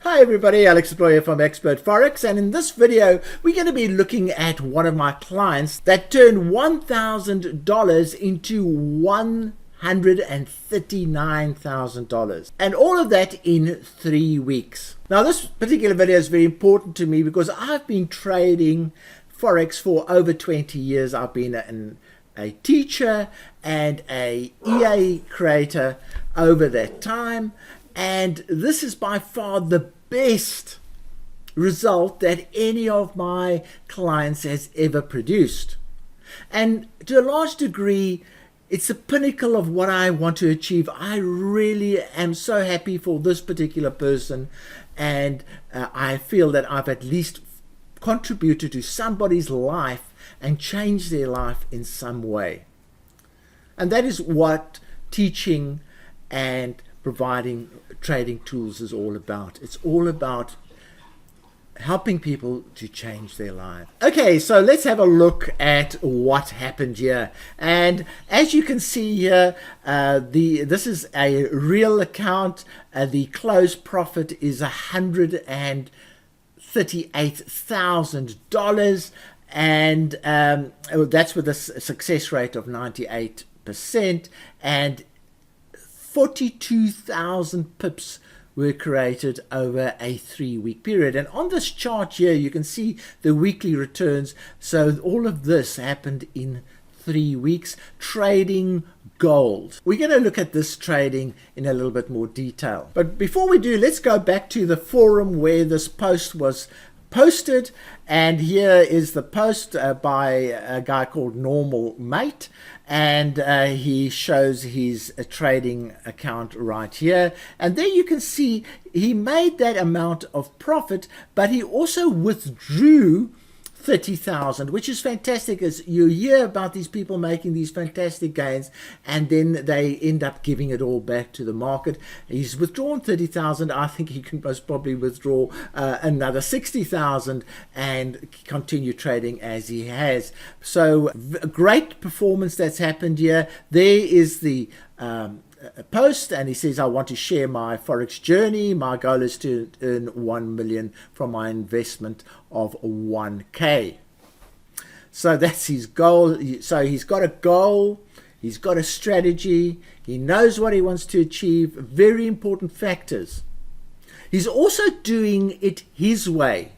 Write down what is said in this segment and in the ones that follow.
Hi everybody, Alex Explorer from Expert Forex, and in this video we're going to be looking at one of my clients that turned $1,000 into $139,000, and all of that in 3 weeks. Now this particular video is very important to me because I've been trading Forex for over 20 years. I've been a teacher and a EA creator over that time, and this is by far the best result that any of my clients has ever produced. And to a large degree, it's the pinnacle of what I want to achieve. I really am so happy for this particular person, and I feel that I've at least contributed to somebody's life and changed their life in some way. And that is what teaching and providing trading tools is all about. It's all about helping people to change their life. Okay, so let's have a look at what happened here. And as you can see here, this is a real account. The close profit is $138,000, and that's with a success rate of 98%, and 42,000 pips were created over a 3-week period. And on this chart here you can see the weekly returns. So all of this happened in 3 weeks trading gold. We're going to look at this trading in a little bit more detail, but before we do, let's go back to the forum where this post was posted. And here is the post by a guy called Normal Mate, and he shows his trading account right here, and there you can see he made that amount of profit, but he also withdrew 30,000, which is fantastic. As you hear about these people making these fantastic gains and then they end up giving it all back to the market. He's withdrawn 30,000. I think he can most probably withdraw another 60,000 and continue trading as he has. So a great performance that's happened here. There is the post, and he says, I want to share my Forex journey. My goal is to earn 1 million from my investment of 1K. So that's his goal. So he's got a goal, he's got a strategy, he knows what he wants to achieve. Very important factors. He's also doing it his way.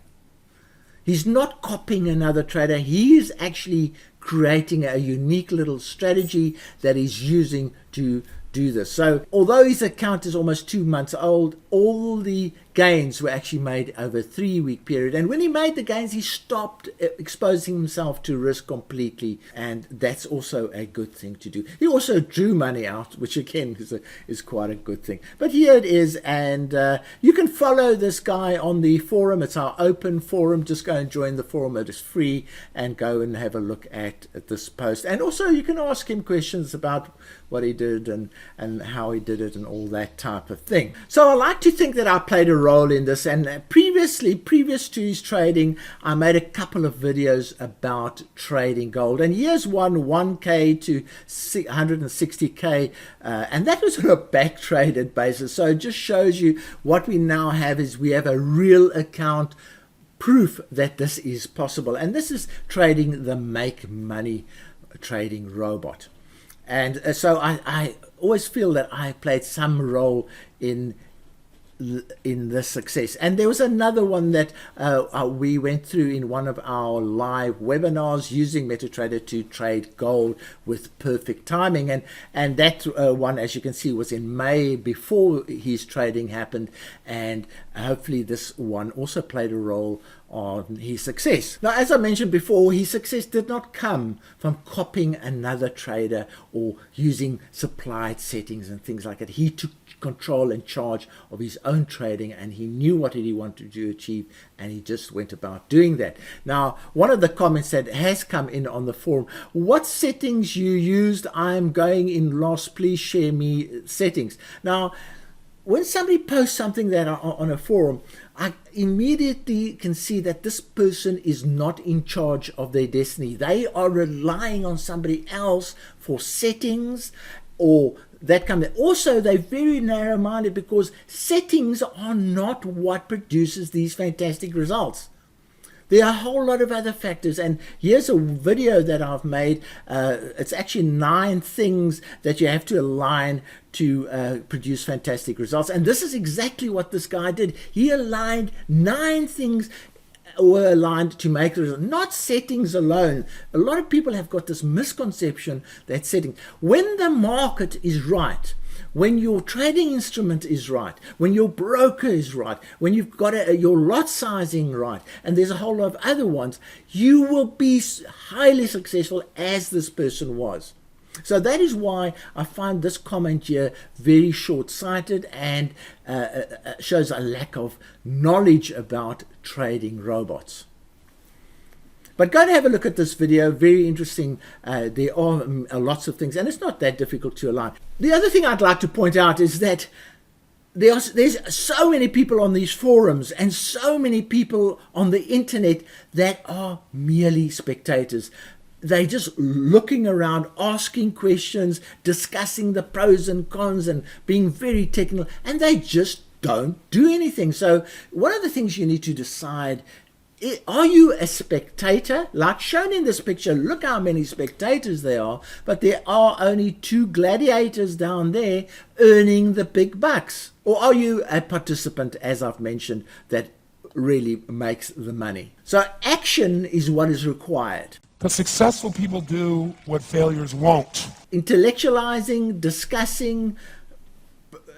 He's not copying another trader. He is actually creating a unique little strategy that he's using to do this. So although his account is almost 2 months old, all the gains were actually made over a 3-week period. And when he made the gains, he stopped exposing himself to risk completely, and that's also a good thing to do. He also drew money out, which again is quite a good thing. But here it is, and you can follow this guy on the forum. It's our open forum. Just go and join the forum. It is free, and go and have a look at this post. And also you can ask him questions about what he did and how he did it and all that type of thing. So I like to think that I played a role in this, and previous to his trading, I made a couple of videos about trading gold, and here's one, 1K to 160K, and that was on a back traded basis. So it just shows you what we now have is we have a real account, proof that this is possible. And this is trading the make money trading robot. And so I always feel that I played some role in this success. And there was another one that we went through in one of our live webinars, using MetaTrader to trade gold with perfect timing, and that one, as you can see, was in May, before his trading happened, and hopefully this one also played a role on his success. Now, as I mentioned before, his success did not come from copying another trader or using supplied settings and things like that. He took control and charge of his own trading, and he knew what he wanted to achieve, and he just went about doing that. Now, one of the comments that has come in on the forum: what settings you used? I'm going in loss, please share me settings. Now, when somebody posts something that on a forum, I immediately can see that this person is not in charge of their destiny. They are relying on somebody else for settings or that come. Also, they're very narrow-minded because settings are not what produces these fantastic results. There are a whole lot of other factors, and here's a video that I've made. It's actually 9 things that you have to align to produce fantastic results, and this is exactly what this guy did. He aligned 9 things were aligned to make the result, not settings alone. A lot of people have got this misconception that settings, when the market is right, when your trading instrument is right, when your broker is right, when you've got your lot sizing right, and there's a whole lot of other ones, you will be highly successful as this person was. So that is why I find this comment here very short-sighted and shows a lack of knowledge about trading robots. But go and have a look at this video, very interesting. There are lots of things, and it's not that difficult to align. The other thing I'd like to point out is that there's so many people on these forums and so many people on the internet that are merely spectators. They're just looking around, asking questions, discussing the pros and cons and being very technical, and they just don't do anything. So one of the things you need to decide, are you a spectator? Like shown in this picture, look how many spectators there are, but there are only 2 gladiators down there earning the big bucks. Or are you a participant, as I've mentioned, that really makes the money? So action is what is required. But successful people do what failures won't. Intellectualizing, discussing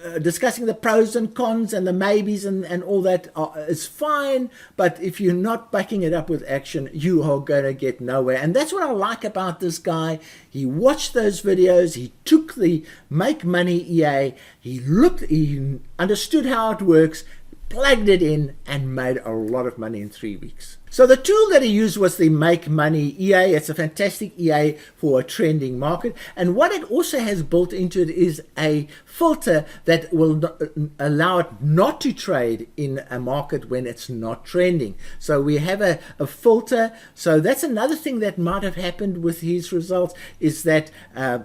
the pros and cons and the maybes and all that is fine, but if you're not backing it up with action, you are going to get nowhere. And that's what I like about this guy. He watched those videos, he took the Make Money EA, he understood how it works, plugged it in, and made a lot of money in 3 weeks. So the tool that he used was the Make Money EA. It's a fantastic EA for a trending market. And what it also has built into it is a filter that will allow it not to trade in a market when it's not trending. So we have a filter. So that's another thing that might have happened with his results, is that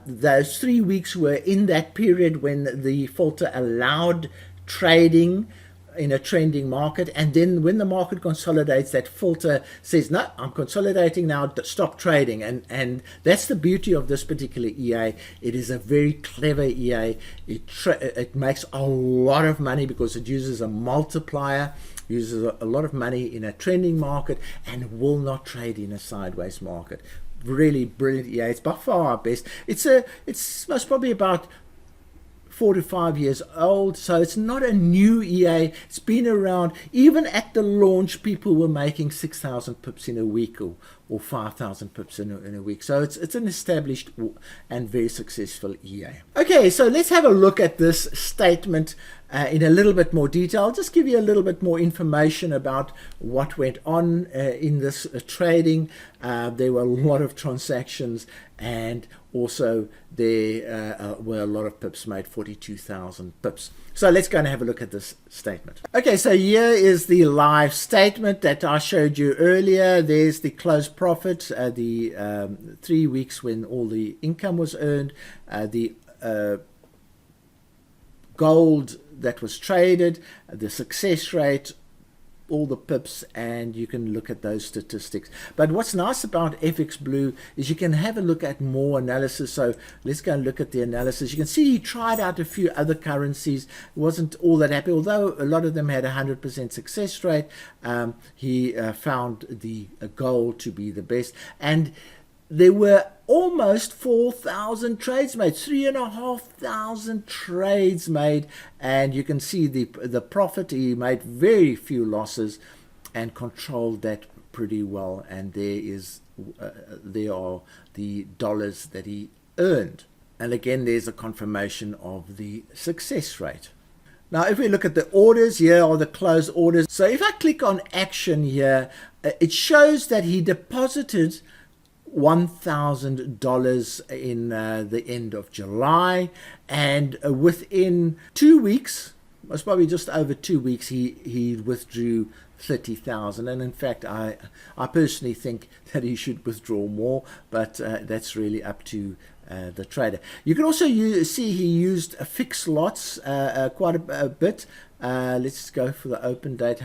those 3 weeks were in that period when the filter allowed trading in a trending market, and then when the market consolidates, that filter says, no, I'm consolidating now, stop trading. And that's the beauty of this particular EA. It is a very clever EA. It makes a lot of money because it uses a multiplier, uses a lot of money in a trending market, and will not trade in a sideways market. Really brilliant EA. It's by far our best. It's most probably about 4 to 5 years old, so it's not a new EA. It's been around. Even at the launch, people were making 6,000 pips in a week or 5,000 pips in a week. So it's an established and very successful EA. Okay, so let's have a look at this statement in a little bit more detail. I'll just give you a little bit more information about what went on in this trading. There were a lot of transactions, and also there were a lot of pips made, 42,000 pips. So let's go and have a look at this statement. Okay, so here is the live statement that I showed you earlier. There's the close profit, the 3 weeks when all the income was earned, the gold that was traded, the success rate, all the pips, and you can look at those statistics. But what's nice about FX Blue is you can have a look at more analysis. So let's go and look at the analysis. You can see he tried out a few other currencies. Wasn't all that happy, although a lot of them had 100% success rate. He found the gold to be the best, and there were almost 4,000 trades made, 3,500 trades made, and you can see the profit. He made very few losses and controlled that pretty well. And there are the dollars that he earned. And again, there's a confirmation of the success rate. Now, if we look at the orders, here are the closed orders. So if I click on action here, it shows that he deposited $1,000 in the end of July, and within 2 weeks, most probably just over 2 weeks, he withdrew 30,000. And in fact, I personally think that he should withdraw more, but that's really up to the trader. You can also see he used fixed lots quite a bit. Let's go for the open date.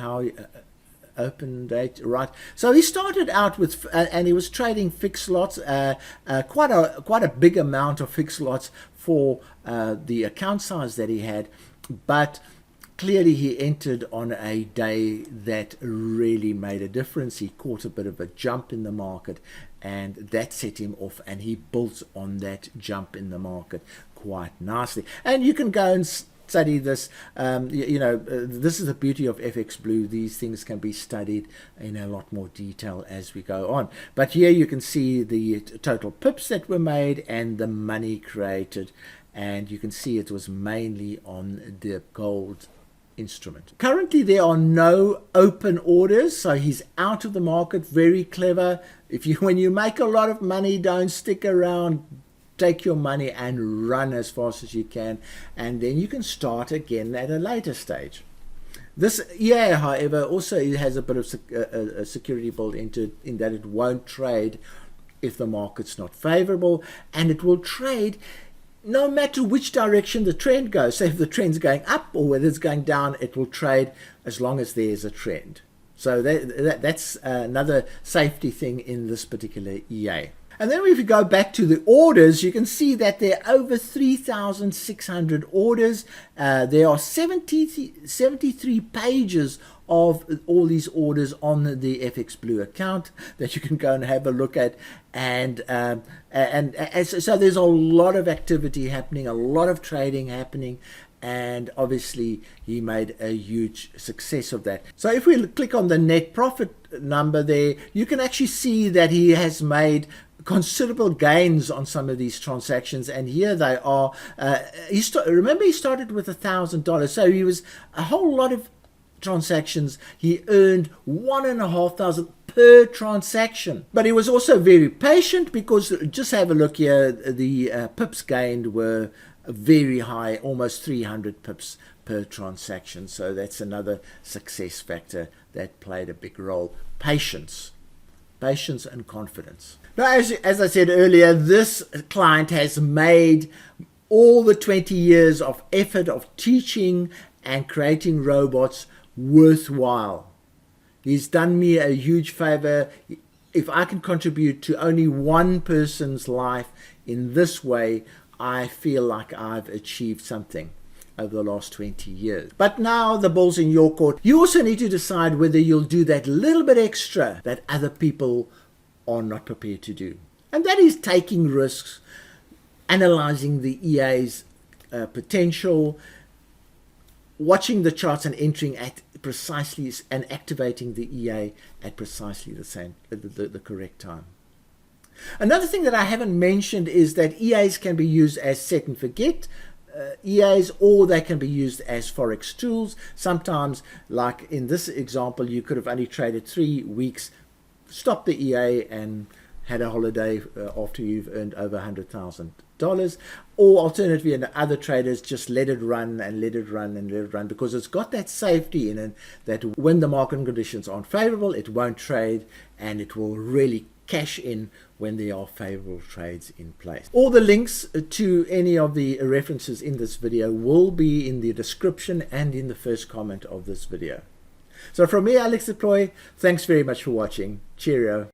Open date, right? So he started out with, and he was trading fixed lots, quite a big amount of fixed lots for the account size that he had, but clearly he entered on a day that really made a difference. He caught a bit of a jump in the market, and that set him off, and he built on that jump in the market quite nicely. And you can go and study this. This is the beauty of FX Blue. These things can be studied in a lot more detail as we go on. But here you can see the total pips that were made and the money created, and you can see it was mainly on the gold instrument. Currently there are no open orders, so he's out of the market. Very clever. When you make a lot of money, don't stick around. Take your money and run as fast as you can, and then you can start again at a later stage. This EA, however, also has a bit of a security built into it, in that it won't trade if the market's not favorable, and it will trade no matter which direction the trend goes. So if the trend's going up or whether it's going down, it will trade as long as there's a trend. So that's another safety thing in this particular EA. And then if you go back to the orders, you can see that there are over 3,600 orders. There are 73 pages of all these orders on the FX Blue account that you can go and have a look at. And so there's a lot of activity happening, a lot of trading happening. And obviously he made a huge success of that. So if we click on the net profit number there, you can actually see that he has made considerable gains on some of these transactions, and here they are. Remember, he started with $1,000, so he was a whole lot of transactions. He earned $1,500 per transaction, but he was also very patient, because just have a look here, the pips gained were very high, almost 300 pips per transaction. So that's another success factor that played a big role. Patience and confidence. Now, as I said earlier, this client has made all the 20 years of effort of teaching and creating robots worthwhile. He's done me a huge favor. If I can contribute to only one person's life in this way, I feel like I've achieved something over the last 20 years. But now the ball's in your court. You also need to decide whether you'll do that little bit extra that other people are not prepared to do. And that is taking risks, analyzing the EA's potential, watching the charts and entering at precisely, and activating the EA at precisely the correct time. Another thing that I haven't mentioned is that EAs can be used as set and forget EAs, or they can be used as Forex tools. Sometimes, like in this example, you could have only traded 3 weeks, stopped the EA and had a holiday after you've earned over $100,000. Or alternatively, and other traders just let it run and let it run and let it run, because it's got that safety in it that when the market conditions aren't favorable, it won't trade, and it will really cash in when there are favorable trades in place. All the links to any of the references in this video will be in the description and in the first comment of this video. So from me, Alex Deploy, thanks very much for watching. Cheerio.